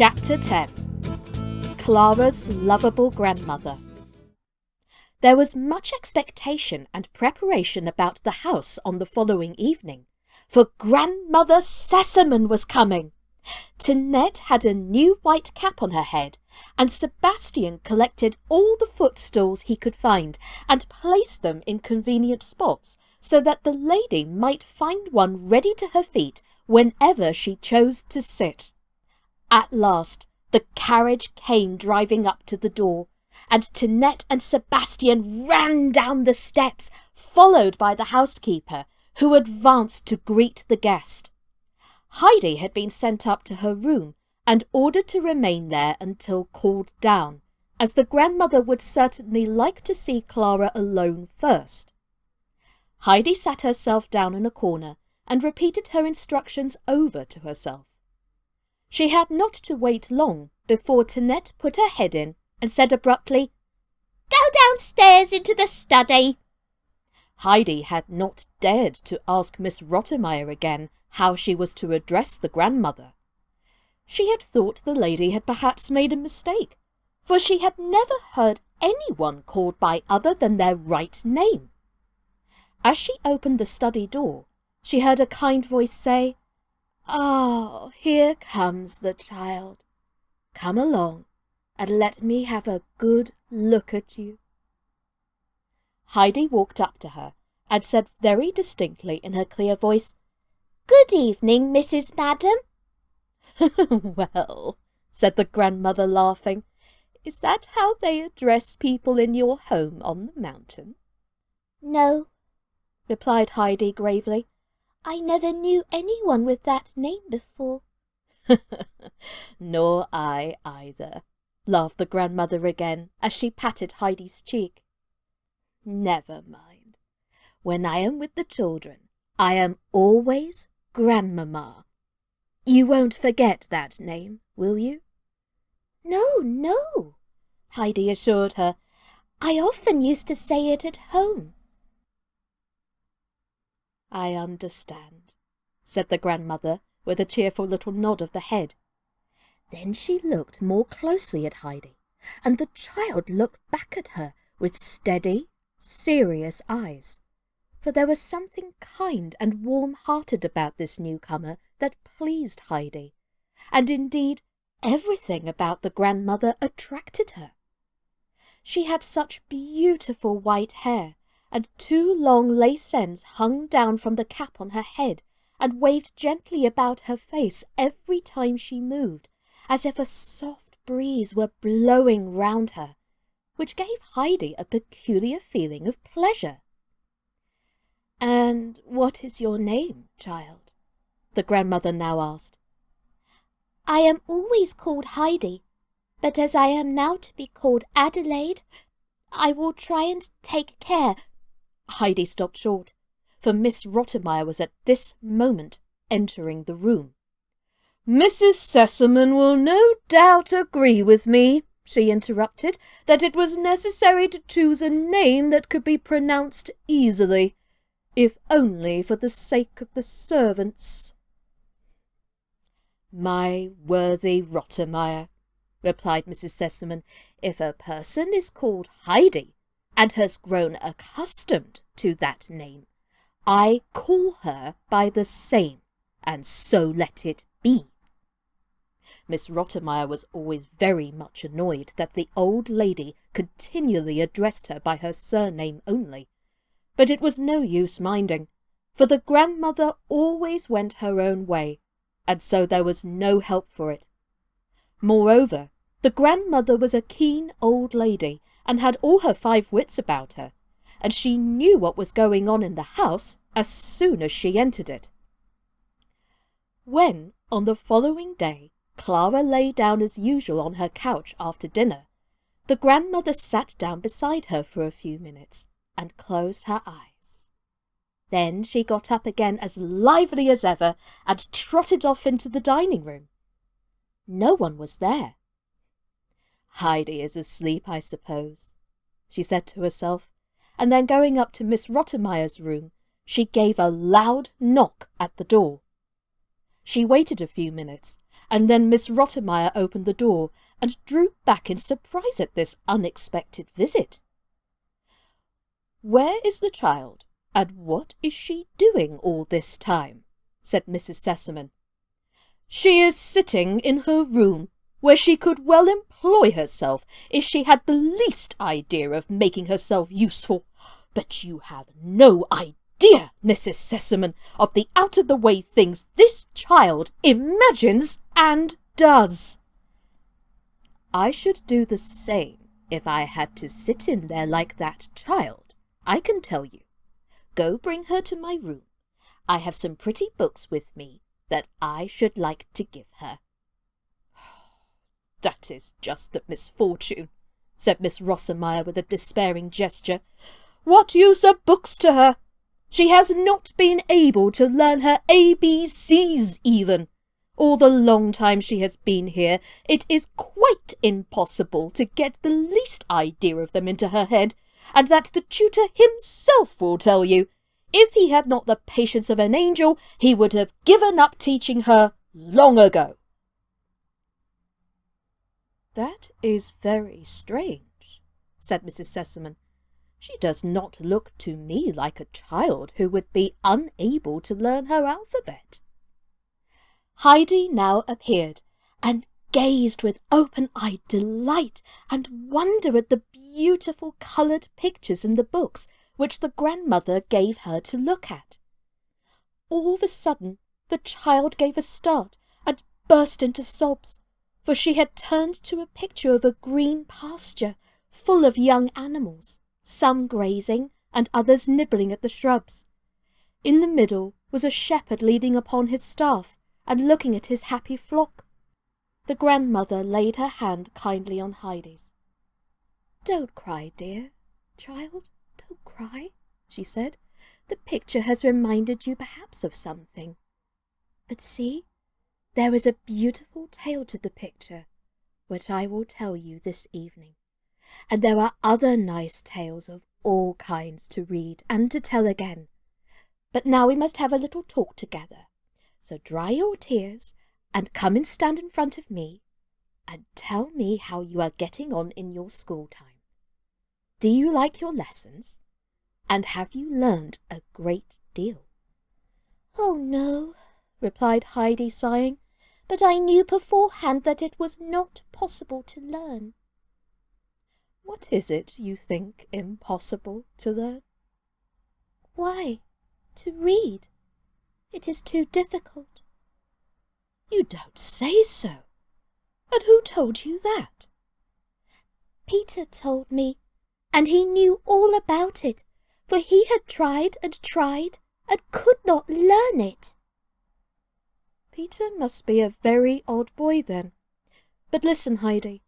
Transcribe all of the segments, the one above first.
Chapter 10. Clara's Lovable Grandmother. There was much expectation and preparation about the house on the following evening, for Grandmother Sesseman was coming. Tinette had a new white cap on her head, and Sebastian collected all the footstools he could find and placed them in convenient spots so that the lady might find one ready to her feet whenever she chose to sit. At last the carriage came driving up to the door, and Tinette and Sebastian ran down the steps, followed by the housekeeper, who advanced to greet the guest. Heidi had been sent up to her room and ordered to remain there until called down, as the grandmother would certainly like to see Clara alone first. Heidi sat herself down in a corner and repeated her instructions over to herself. She had not to wait long before Tinette put her head in and said abruptly, "Go downstairs into the study." Heidi had not dared to ask Miss Rottenmeier again how she was to address the grandmother. She had thought the lady had perhaps made a mistake, for she had never heard anyone called by other than their right name. As she opened the study door, she heard a kind voice say, "Ah, here comes the child. Come along, and let me have a good look at you." Heidi walked up to her and said very distinctly in her clear voice, "Good evening, Mrs. Madam." "Well," said the grandmother, laughing, "is that how they address people in your home on the mountain?" "No," replied Heidi gravely. "I never knew anyone with that name before." "Nor I either," laughed the grandmother again as she patted Heidi's cheek. "Never mind. When I am with the children, I am always Grandmamma. You won't forget that name, will you?" "No, no," Heidi assured her. "I often used to say it at home." "I understand," said the grandmother with a cheerful little nod of the head. Then she looked more closely at Heidi, and the child looked back at her with steady, serious eyes, for there was something kind and warm-hearted about this newcomer that pleased Heidi, and indeed everything about the grandmother attracted her. She had such beautiful white hair, and two long lace ends hung down from the cap on her head and waved gently about her face every time she moved, as if a soft breeze were blowing round her, which gave Heidi a peculiar feeling of pleasure. "And what is your name, child?" the grandmother now asked. "I am always called Heidi, but as I am now to be called Adelaide, I will try and take care—" Heidi stopped short, for Miss Rottenmeier was at this moment entering the room. "Mrs. Sesseman will no doubt agree with me," she interrupted, "that it was necessary to choose a name that could be pronounced easily, if only for the sake of the servants." "My worthy Rottenmeier," replied Mrs. Sesseman, "if a person is called Heidi, and has grown accustomed to that name, I call her by the same, and so let it be." Miss Rottenmeier was always very much annoyed that the old lady continually addressed her by her surname only, but it was no use minding, for the grandmother always went her own way, and so there was no help for it. Moreover, the grandmother was a keen old lady, and had all her 5 wits about her, and she knew what was going on in the house as soon as she entered it. When, on the following day, Clara lay down as usual on her couch after dinner, the grandmother sat down beside her for a few minutes and closed her eyes. Then she got up again as lively as ever and trotted off into the dining-room. No one was there. "Heidi is asleep, I suppose," she said to herself, and then going up to Miss Rottenmeier's room, she gave a loud knock at the door. She waited a few minutes, and then Miss Rottenmeier opened the door and drew back in surprise at this unexpected visit. "Where is the child, and what is she doing all this time?" said Mrs. Sesseman. "She is sitting in her room, where she could well employ herself if she had the least idea of making herself useful. But you have no idea, Mrs. Sesseman, of the out-of-the-way things this child imagines and does." "I should do the same if I had to sit in there like that child, I can tell you. Go bring her to my room. I have some pretty books with me that I should like to give her." "That is just the misfortune," said Miss Rottenmeier with a despairing gesture. "What use are books to her? She has not been able to learn her ABCs even. All the long time she has been here, it is quite impossible to get the least idea of them into her head, and that the tutor himself will tell you. If he had not the patience of an angel, he would have given up teaching her long ago." "That is very strange," said Mrs. Sesseman. "She does not look to me like a child who would be unable to learn her alphabet." Heidi now appeared, and gazed with open-eyed delight and wonder at the beautiful coloured pictures in the books which the grandmother gave her to look at. All of a sudden the child gave a start and burst into sobs, for she had turned to a picture of a green pasture full of young animals, some grazing and others nibbling at the shrubs. In the middle was a shepherd leaning upon his staff and looking at his happy flock. The grandmother laid her hand kindly on Heidi's. "Don't cry, dear child, don't cry," she said. "The picture has reminded you perhaps of something. But see, there is a beautiful tale to the picture, which I will tell you this evening. And there are other nice tales of all kinds to read and to tell again. But now we must have a little talk together. So dry your tears and come and stand in front of me and tell me how you are getting on in your school time. Do you like your lessons? And have you learned a great deal?" "Oh, no," replied Heidi, sighing, "but I knew beforehand that it was not possible to learn." "What is it you think impossible to learn?" "Why, to read. It is too difficult." "You don't say so! And who told you that?" "Peter told me, and he knew all about it, for he had tried and could not learn it." "Peter must be a very odd boy then. But listen, Heidi,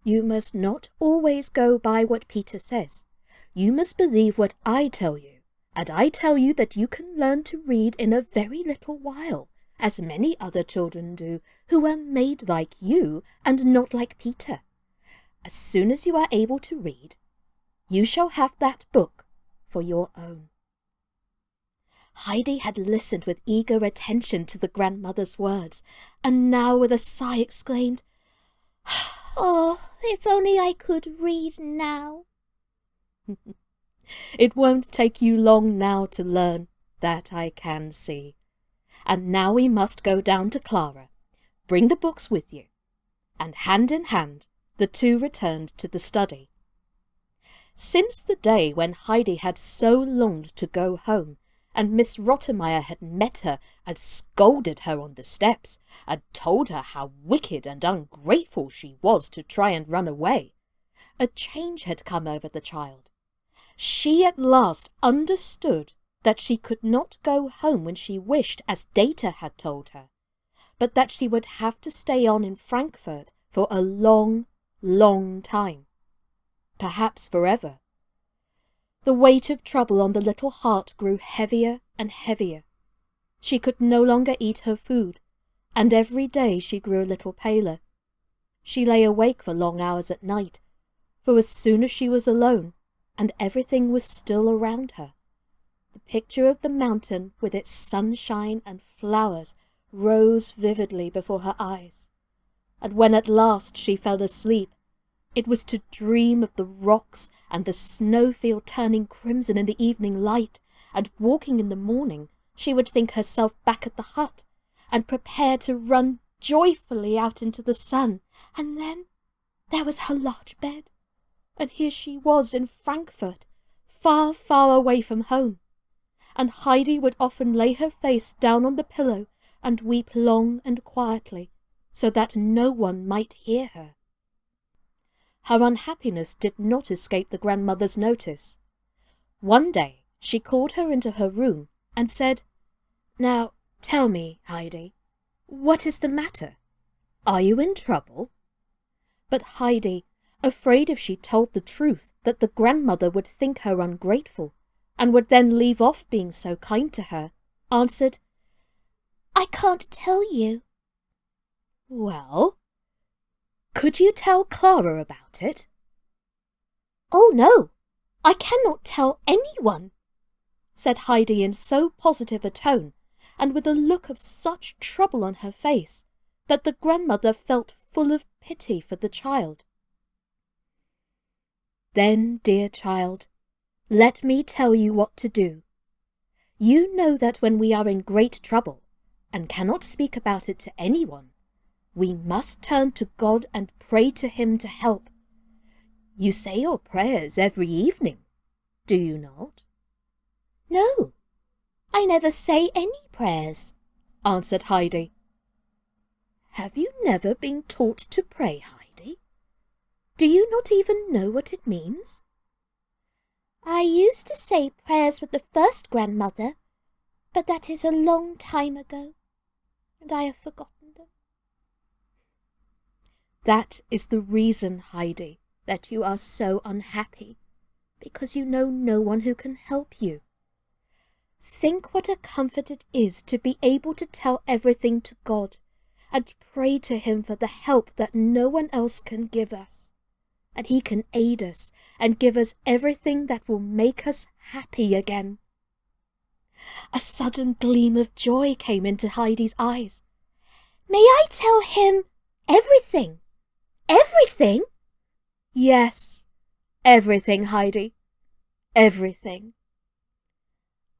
you must not always go by what Peter says. You must believe what I tell you, and I tell you that you can learn to read in a very little while, as many other children do, who are made like you and not like Peter. As soon as you are able to read, you shall have that book for your own." Heidi had listened with eager attention to the grandmother's words, and now with a sigh exclaimed, "Oh, if only I could read now!" "It won't take you long now to learn, that I can see. And now we must go down to Clara. Bring the books with you." And hand in hand, the two returned to the study. Since the day when Heidi had so longed to go home, and Miss Rottenmeier had met her and scolded her on the steps, and told her how wicked and ungrateful she was to try and run away, a change had come over the child. She at last understood that she could not go home when she wished, as Data had told her, but that she would have to stay on in Frankfurt for a long, long time, perhaps forever. The weight of trouble on the little heart grew heavier and heavier. She could no longer eat her food, and every day she grew a little paler. She lay awake for long hours at night, for as soon as she was alone, and everything was still around her, the picture of the mountain with its sunshine and flowers rose vividly before her eyes, and when at last she fell asleep, it was to dream of the rocks and the snowfield turning crimson in the evening light, and walking in the morning she would think herself back at the hut, and prepare to run joyfully out into the sun, and then there was her large bed, and here she was in Frankfurt, far, far away from home, and Heidi would often lay her face down on the pillow and weep long and quietly, so that no one might hear her. Her unhappiness did not escape the grandmother's notice. One day she called her into her room and said, "Now tell me, Heidi, what is the matter? Are you in trouble?" But Heidi, afraid if she told the truth that the grandmother would think her ungrateful, and would then leave off being so kind to her, answered, "I can't tell you." "Well, could you tell Clara about it?" "Oh no, I cannot tell anyone," said Heidi in so positive a tone, and with a look of such trouble on her face, that the grandmother felt full of pity for the child. "Then, dear child, let me tell you what to do. You know that when we are in great trouble, and cannot speak about it to anyone, we must turn to God and pray to him to help. You say your prayers every evening, do you not?" "No, I never say any prayers," answered Heidi. "Have you never been taught to pray, Heidi? Do you not even know what it means?" "I used to say prayers with the first grandmother, but that is a long time ago, and I have forgotten them." "That is the reason, Heidi, that you are so unhappy, because you know no one who can help you. Think what a comfort it is to be able to tell everything to God, and pray to him for the help that no one else can give us, and he can aid us and give us everything that will make us happy again." A sudden gleam of joy came into Heidi's eyes. "May I tell him everything? Everything?" "Yes, everything, Heidi, everything."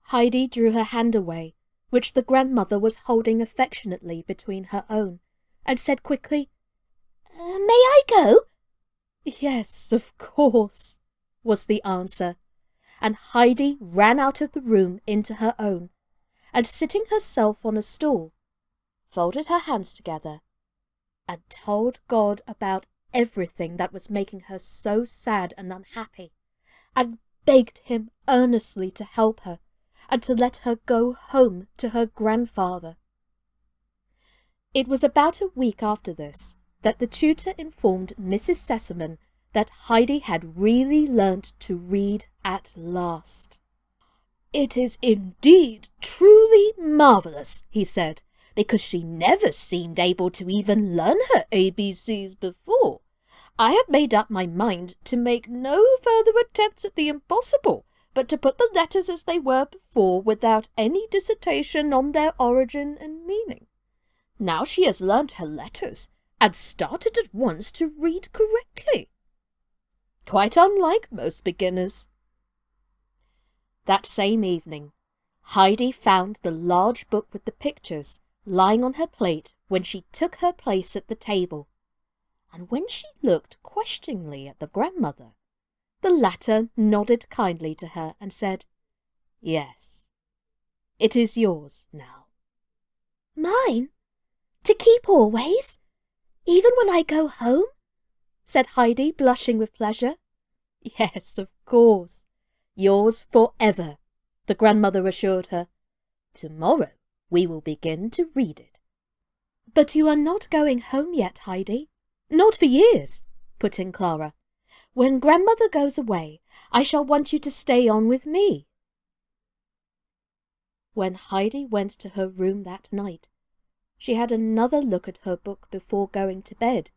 Heidi drew her hand away, which the grandmother was holding affectionately between her own, and said quickly, "May I go?" "Yes, of course," was the answer, and Heidi ran out of the room into her own, and sitting herself on a stool, folded her hands together, and told God about everything that was making her so sad and unhappy, and begged him earnestly to help her, and to let her go home to her grandfather. It was about a week after this that the tutor informed Mrs. Sesseman that Heidi had really learnt to read at last. "It is indeed truly marvellous," he said, "because she never seemed able to even learn her ABCs before. I had made up my mind to make no further attempts at the impossible, but to put the letters as they were before, without any dissertation on their origin and meaning. Now she has learnt her letters, and started at once to read correctly. Quite unlike most beginners." That same evening, Heidi found the large book with the pictures lying on her plate when she took her place at the table, and when she looked questioningly at the grandmother, the latter nodded kindly to her and said, "Yes, it is yours now." "Mine? To keep always? Even when I go home?" said Heidi, blushing with pleasure. "Yes, of course. Yours forever," the grandmother assured her. "Tomorrow we will begin to read it." "But you are not going home yet, Heidi." "Not for years," put in Clara. "When grandmother goes away, I shall want you to stay on with me." When Heidi went to her room that night, she had another look at her book before going to bed,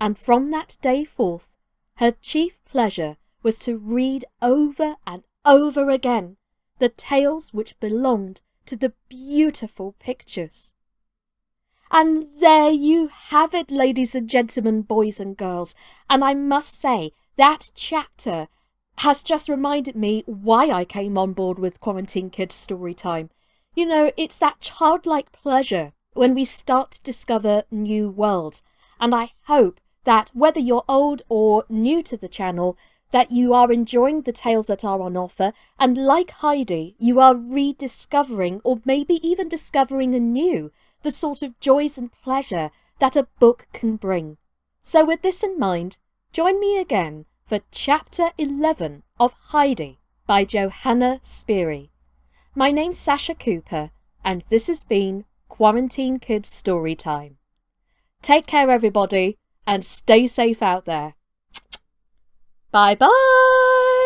and from that day forth her chief pleasure was to read over and over again the tales which belonged to the beautiful pictures. And there you have it, ladies and gentlemen, boys and girls. And I must say, that chapter has just reminded me why I came on board with Quarantine Kids Storytime. You know, it's that childlike pleasure when we start to discover new worlds. And I hope that whether you're old or new to the channel, that you are enjoying the tales that are on offer, and like Heidi, you are rediscovering or maybe even discovering anew the sort of joys and pleasure that a book can bring. So with this in mind, join me again for Chapter 11 of Heidi by Johanna Spyri. My name's Sascha Cooper, and this has been Quarantine Kids Storytime. Take care, everybody, and stay safe out there. Bye-bye!